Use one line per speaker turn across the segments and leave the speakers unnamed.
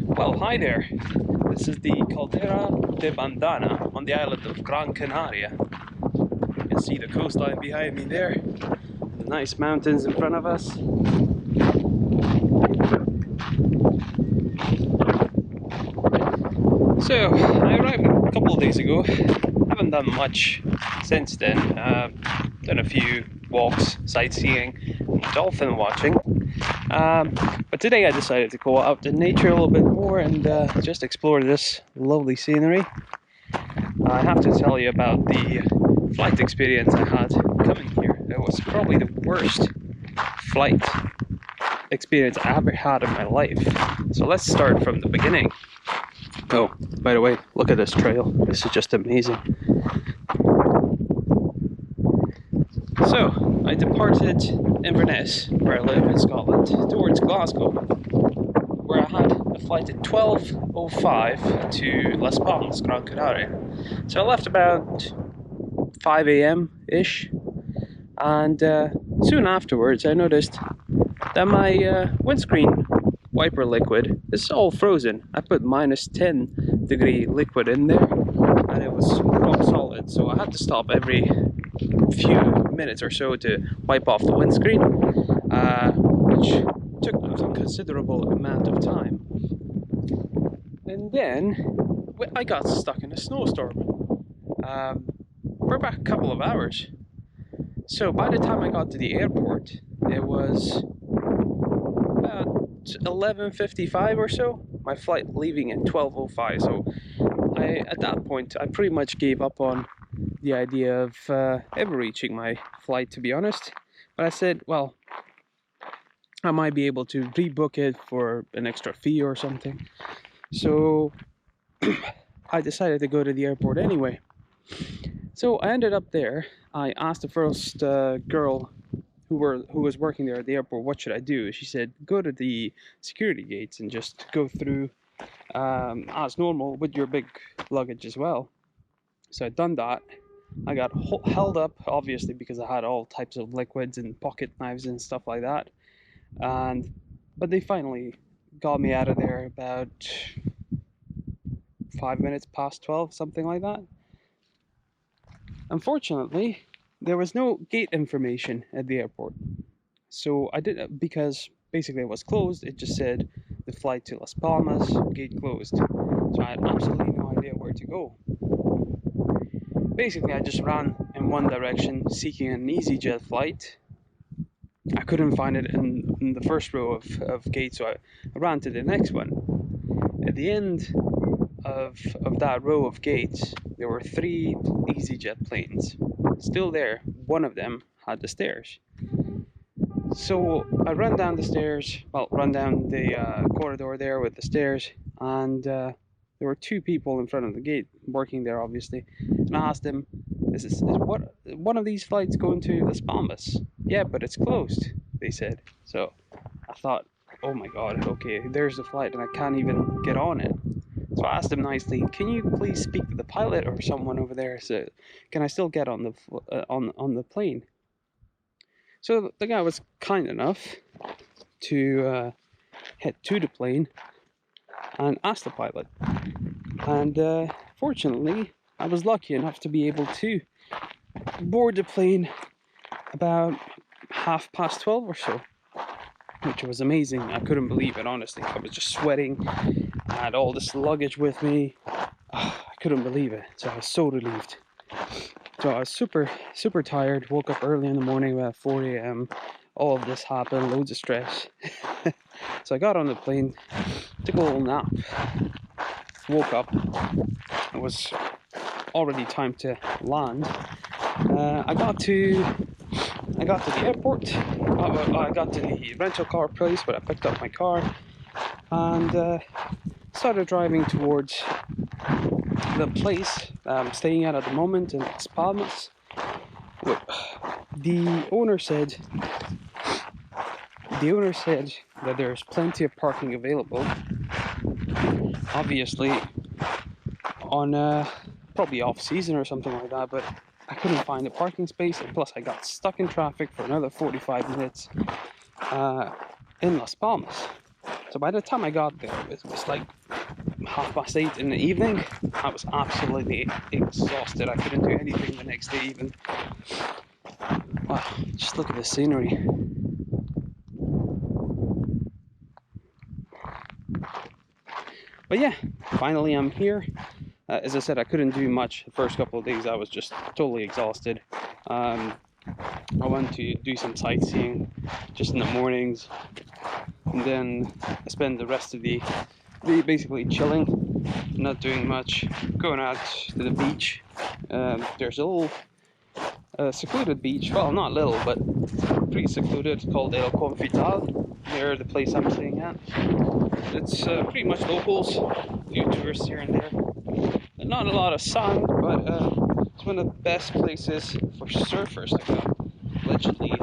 Well, hi there. This is the Caldera de Bandama on the island of Gran Canaria. You can see the coastline behind me there, the nice mountains in front of us. So, I arrived a couple of days ago. Haven't done much since then. Done a few walks, sightseeing, dolphin watching. But today I decided to go out in nature a little bit more and just explore this lovely scenery. I have to tell you about the flight experience I had coming here. It was probably the worst flight experience I ever had in my life. So let's start from the beginning. Oh, by the way, look at this trail. This is just amazing. So, I departed Inverness, where I live in Scotland, towards Glasgow, where I had a flight at 12:05 to Las Palmas, Gran Canaria. So I left about 5 a.m.-ish, and soon afterwards I noticed that my windscreen wiper liquid is all frozen. I put -10-degree liquid in there, and it was rock solid, so I had to stop every few minutes or so to wipe off the windscreen, which took a considerable amount of time. And then I got stuck in a snowstorm for about a couple of hours. So by the time I got to the airport, it was about 11:55 or so. My flight leaving at 12:05. So at that point, I pretty much gave up on the idea of ever reaching my flight, to be honest. But I said, well, I might be able to rebook it for an extra fee or something. So I decided to go to the airport anyway. So I ended up there. I asked the first girl who was working there at the airport, what should I do? She said, go to the security gates and just go through as normal with your big luggage as well. So I'd done that. I got held up, obviously, because I had all types of liquids and pocket knives and stuff like that. But they finally got me out of there about 5 minutes past 12, something like that. Unfortunately, there was no gate information at the airport. So I didn't, because basically it was closed. It just said the flight to Las Palmas, gate closed. So I had absolutely no idea where to go. Basically, I just ran in one direction, seeking an EasyJet flight. I couldn't find it in the first row of gates, so I ran to the next one. At the end of that row of gates, there were 3 EasyJet planes. Still there, one of them had the stairs. So I ran down the stairs, run down the corridor there with the stairs, and there were 2 people in front of the gate, working there obviously. And I asked them, is one of these flights going to Las Palmas? Yeah, but it's closed, they said. So I thought, oh my god, okay, there's the flight and I can't even get on it. So I asked them nicely, can you please speak to the pilot or someone over there? So can I still get on the plane? So the guy was kind enough to head to the plane and ask the pilot. And fortunately, I was lucky enough to be able to board the plane about 12:30 or so, which was amazing. I couldn't believe it, honestly. I was just sweating. I had all this luggage with me. I couldn't believe it. So I was so relieved. So I was super tired. Woke up early in the morning, about 4 a.m. All of this happened, loads of stress. So I got on the plane, took a little nap, woke up. It was already time to land. I got to the airport. I got to the rental car place where I picked up my car and started driving towards the place I'm staying at the moment in Las Palmas. The owner said that there's plenty of parking available. Obviously, on probably off season or something like that, but I couldn't find a parking space, and plus I got stuck in traffic for another 45 minutes in Las Palmas. So by the time I got there, it was like 8:30 in the evening. I was absolutely exhausted. I couldn't do anything the next day even. Wow, just look at the scenery. But yeah, finally I'm here. As I said, I couldn't do much the first couple of days. I was just totally exhausted. I went to do some sightseeing just in the mornings, and then I spent the rest of the day basically chilling, not doing much, going out to the beach. There's a little secluded beach, well, not little, but pretty secluded, called El Confital, near the place I'm staying at. It's pretty much locals, a few tourists here and there. Not a lot of sun, but it's one of the best places for surfers to go. Allegedly,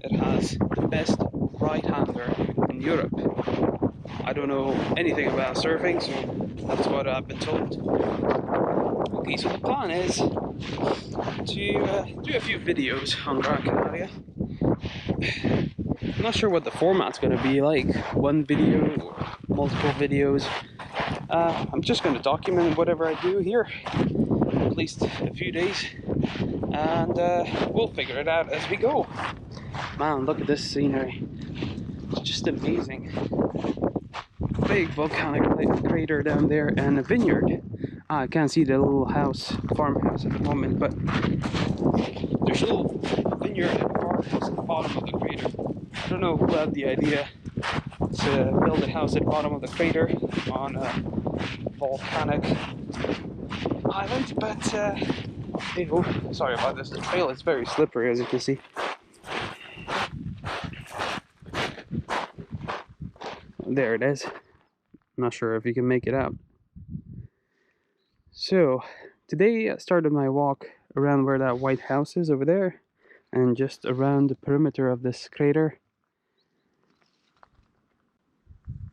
it has the best right-hander in Europe. I don't know anything about surfing, so that's what I've been told. Okay, so the plan is to do a few videos on Gran Canaria. I'm not sure what the format's going to be like, one video or multiple videos. I'm just going to document whatever I do here, at least a few days, and we'll figure it out as we go. Man, look at this scenery. It's just amazing. Big volcanic crater down there and a vineyard. I can't see the little farmhouse at the moment, but there's a little vineyard and farmhouse at the bottom of the crater. I don't know who had the idea to build a house at the bottom of the crater on a volcanic island, but hey, oh, sorry about this. The trail is very slippery, as you can see. There it is. I'm not sure if you can make it out. So today I started my walk around where that white house is over there, and just around the perimeter of this crater.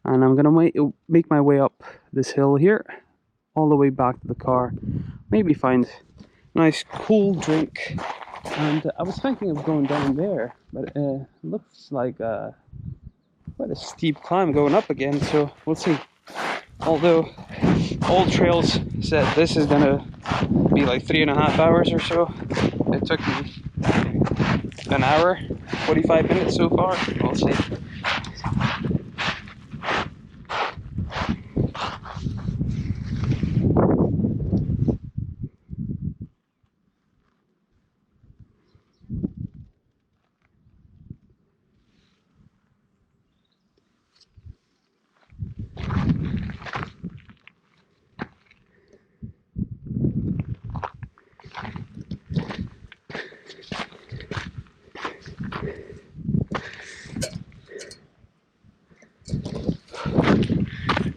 And I'm gonna make my way up this hill here, all the way back to the car. Maybe find a nice cool drink. And I was thinking of going down there, but it looks like quite a steep climb going up again, so we'll see. Although all trails said this is gonna be like 3.5 hours or so, it took me an hour, 45 minutes so far. We'll see.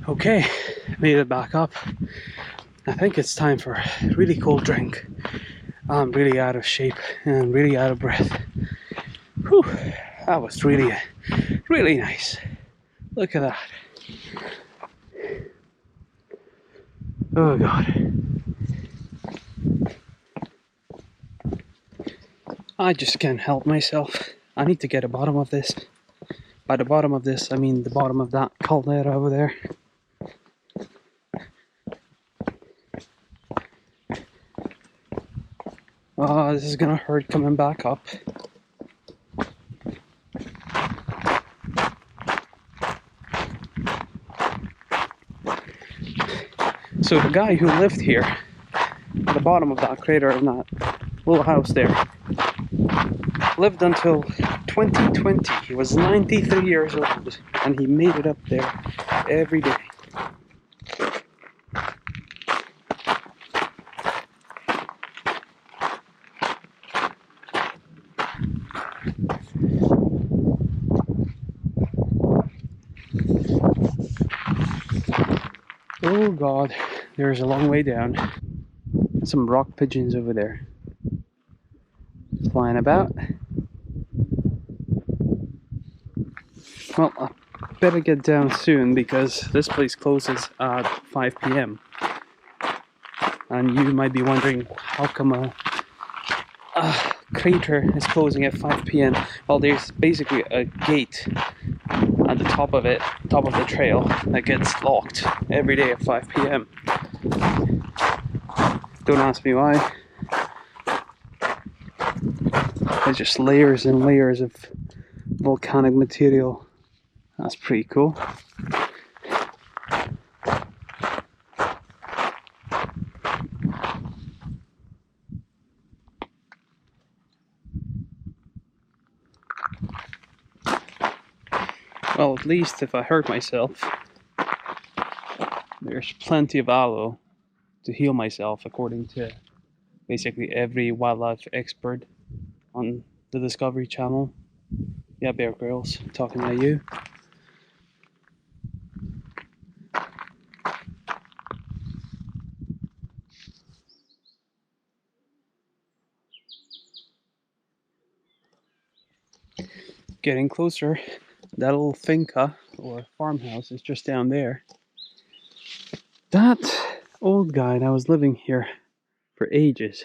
Okay, made it back up. I think it's time for a really cold drink. I'm really out of shape and really out of breath. Whew, that was really nice. Look at that. Oh God. I just can't help myself. I need to get a bottom of this. By the bottom of this, I mean the bottom of that caldera over there. Oh, this is gonna hurt coming back up. So the guy who lived here at the bottom of that crater in that little house there lived until 2020. He was 93 years old and he made it up there every day. Oh God, there's a long way down. Some rock pigeons over there flying about. Well, I better get down soon because this place closes at 5 p.m. And you might be wondering, how come a crater is closing at 5 p.m. Well, there's basically a gate at the top of the trail, that gets locked every day at 5 p.m. Don't ask me why. There's just layers and layers of volcanic material. That's pretty cool. Well, at least if I hurt myself, there's plenty of aloe to heal myself, according to basically every wildlife expert on the Discovery Channel. Yeah, Bear Grylls, talking to you. Getting closer. That little finca or farmhouse is just down there. That old guy that was living here for ages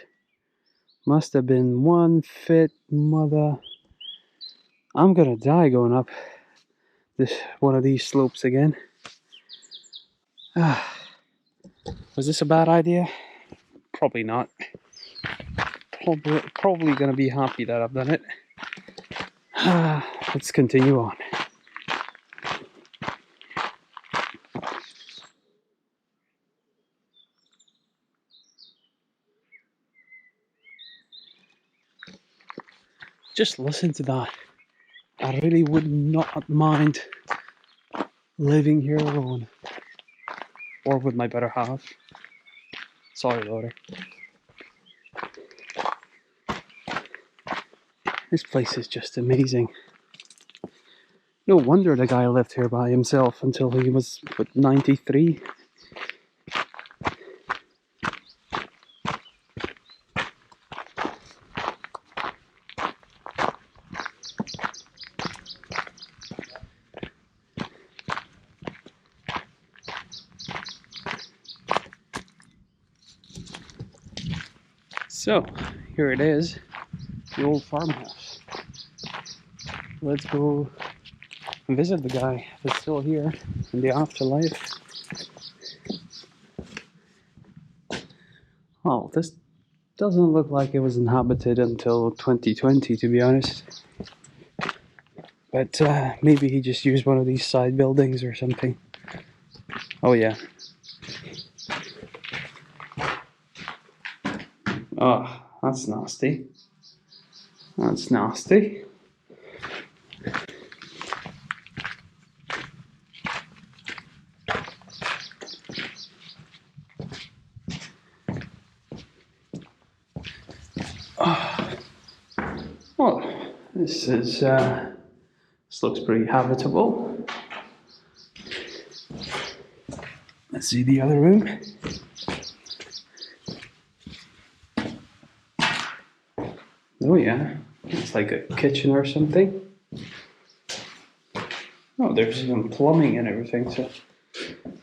must have been one fit mother. I'm gonna die going up this one of these slopes again. Was this a bad idea? Probably not. Probably gonna be happy that I've done it. Let's continue on. Just listen to that. I really would not mind living here alone. Or with my better half. Sorry, Lauder. This place is just amazing. No wonder the guy lived here by himself until he was, what, 93? So, here it is, the old farmhouse. Let's go and visit the guy that's still here in the afterlife. Oh, this doesn't look like it was inhabited until 2020, to be honest. But maybe he just used one of these side buildings or something. Oh yeah. Oh, that's nasty. That's nasty. Oh. Well, this looks pretty habitable. Let's see the other room. Oh yeah, it's like a kitchen or something. Oh, there's even plumbing and everything, so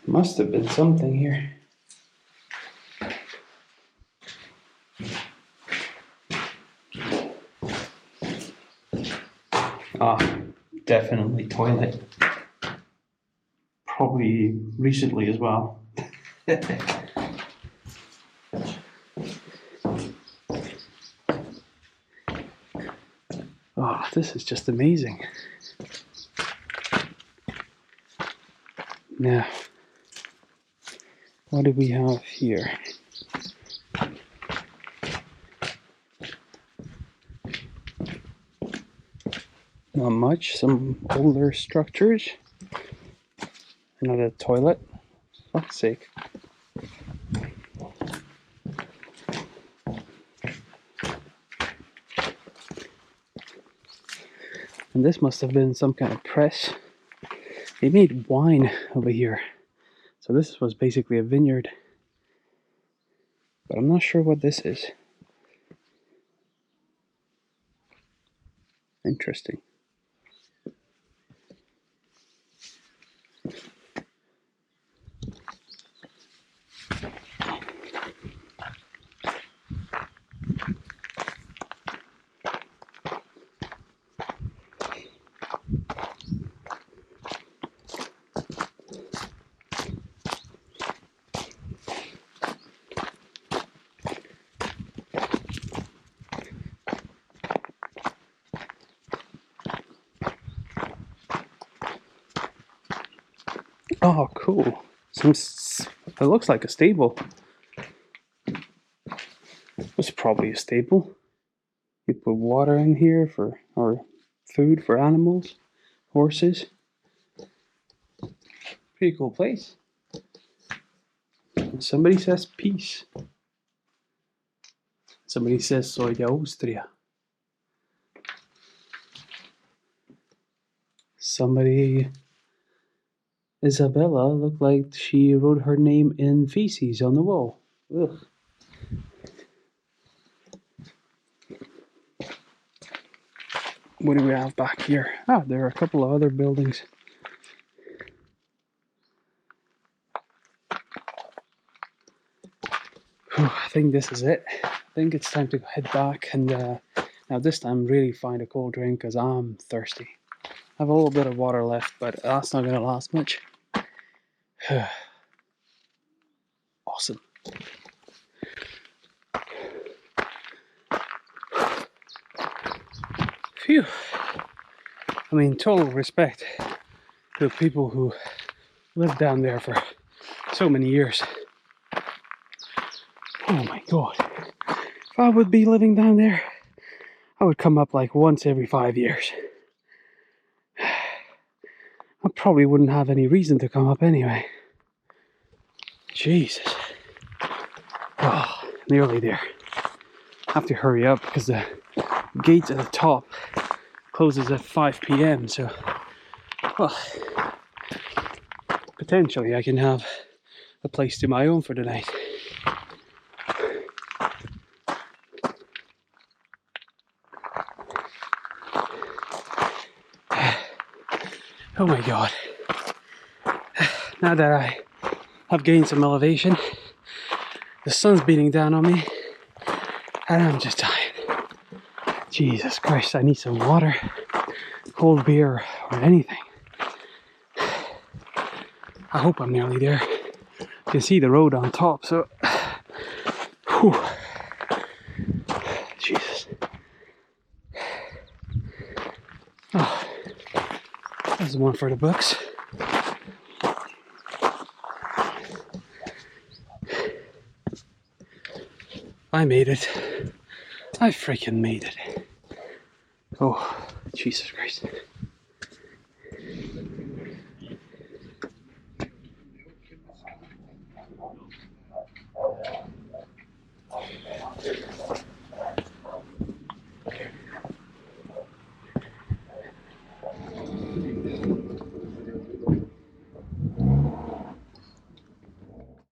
must have been something here. Ah, definitely toilet. Probably recently as well. Oh, this is just amazing. Now, what do we have here? Not much, some older structures. Another toilet, for fuck's sake. And this must have been some kind of press. They made wine over here. So this was basically a vineyard. But I'm not sure what this is. Interesting. Oh, cool. It looks like a stable. It's probably a stable. You put water in here or food for animals, horses. Pretty cool place. And somebody says peace. Somebody says soy de Austria. Somebody, Isabella, looked like she wrote her name in feces on the wall. Ugh. What do we have back here? Ah, there are a couple of other buildings. Whew, I think this is it. I think it's time to head back and now this time really find a cold drink because I'm thirsty. I have a little bit of water left, but that's not going to last much. Awesome. Phew. I mean, total respect to the people who lived down there for so many years. Oh my god. If I would be living down there, I would come up like once every 5 years. I probably wouldn't have any reason to come up anyway. Jesus. Oh, nearly there. I have to hurry up because the gate at the top closes at 5 p.m. So, well, potentially I can have a place to my own for the night. Oh my god. Now that I have gained some elevation, the sun's beating down on me, and I'm just tired. Jesus Christ, I need some water, cold beer, or anything. I hope I'm nearly there. You can see the road on top, so... Whew. Jesus. Oh, there's one for the books. I made it. I freaking made it. Oh, Jesus Christ.